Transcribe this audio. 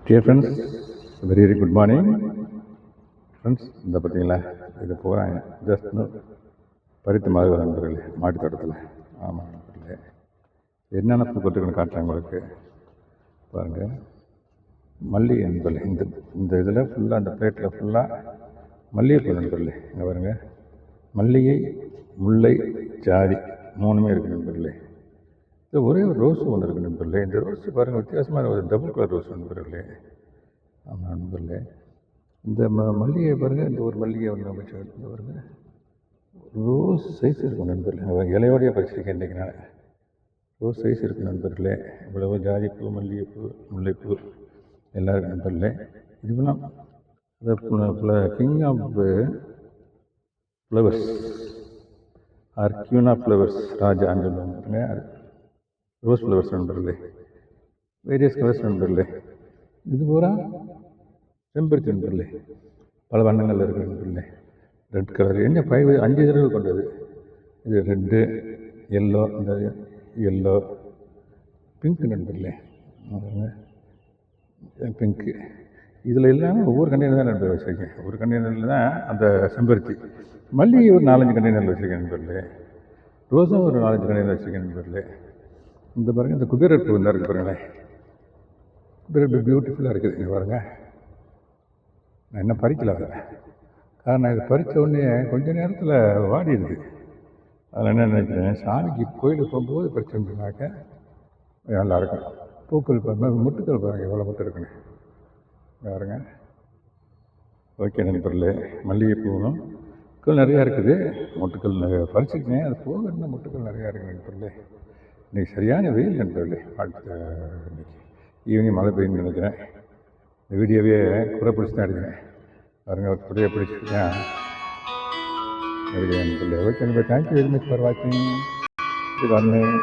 Dear friends, very very good morning friends. இந்த பார்த்தீங்களா, இது போகிறாங்க ஜஸ்ட் பருத்தி மாதிரி நண்பர்களே, மாட்டு தோட்டத்தில். ஆமாம் நண்பர்களே, என்னென்ன பூ கொட்டுக்குன்னு காட்டுறாங்க உங்களுக்கு பாருங்கள். மல்லிகை நண்பர்களே, இந்த இந்த இதில் ஃபுல்லாக, அந்த பிளேட்டில் ஃபுல்லாக மல்லிகைப்பூ நண்பர்களே. இங்கே பாருங்கள், மல்லிகை, முல்லை, ஜாதி மூணுமே இருக்குது நண்பர்களே. இது ஒரே ஒரு ரோஸ் ஒன்று இருக்குது நண்பர்களே. இந்த ரோஸ் பாருங்கள், வித்தியாசமாக ஒரு டபுள் கலர் ரோஸ் நண்பர்களே. ஆமாம் நண்பர்களே, இந்த மல்லிகை பாருங்கள், இந்த ஒரு மல்லிகை ஒன்று அமைச்சு இந்த பாருங்கள், ரோஸ் சைஸ் இருக்கும் நண்பர்களே. இலையோடையே பறிச்சிருக்கேன் இன்றைக்கி நான். ரோஸ் சைஸ் இருக்குது நண்பர்களே. இவ்வளவு ஜாதிப்பூ, மல்லிகைப்பூ, முல்லைப்பூ எல்லாம் இருக்குது நண்பர்களே. இதுவெல்லாம் king of flowers or queen of flowers ராஜான்னு சொல்லுவாங்க. ரோஸ் ஃப்ளவர்ஸ் நண்பர்களே, வேரியஸ் கலர்ஸ் நண்பர்களே. இது பூரா செம்பருத்தி நண்பர்களே, பல வண்ணங்கள் இருக்குது நண்பர்களே. ரெட் கலர் என்ன 5 தடவை கொண்டது. இது ரெட்டு, எல்லோ, இந்த எல்லோ, பிங்க் நண்பர்களே, பிங்க்கு. இதில் எல்லாமே ஒவ்வொரு கண்டெய்னர் தான் நண்பர் வச்சுருக்கேன். ஒரு கண்டெய்னரில் தான் அந்த செம்பருத்தி. மல்லிகை ஒரு 4-5 கண்டெய்னரில் வச்சுருக்கேன் நண்பர்களே. ரோஸும் ஒரு 4-5 கண்டெய்னர் வச்சுருக்கேன் நண்பர்களே. இந்த பாருங்கள், இந்த குபேரர் பூ தான் இருக்குது பாருங்களேன். குபேரர் பூ பியூட்டிஃபுல்லாக இருக்குது. இங்கே பாருங்கள், நான் என்ன பறிக்கல அதை. காரணம், இதை பறித்த உடனே கொஞ்சம் நேரத்தில் வாடிடுது. அதில் என்ன நினைக்கிறேன், சாமிக்கு கோயிலுக்கு போகும்போது பறிச்சோம்னாக்க நல்லாயிருக்கும். பூக்கள் முட்டுக்கள் பாருங்கள், எவ்வளோ முட்டு இருக்குன்னு பாருங்க. ஓகே நண்பர்களே, மல்லிகைப்பூவும் நிறையா இருக்குது. முட்டுக்கள் நிறையா பறிச்சுருக்கேன். அது போக இன்னும் முட்டுக்கள் நிறையா இருக்குது நண்பர்களே. இன்றைக்கி சரியான வெயில் நண்பர்களே. அடுத்த இன்னைக்கு ஈவினிங் மழை பெய்யுன்னு நினைக்கிறேன். இந்த வீடியோவே குறை பிடிச்சி தான் எடுக்கிறேன் பாருங்கள். ஒரு குறையை பிடிச்சிருக்கேன் எடுக்கிறேன் நண்பர்களே. ஓகே நண்பர், தேங்க்யூ வெரி மச் ஃபார் வாட்சிங். இது வரணும்.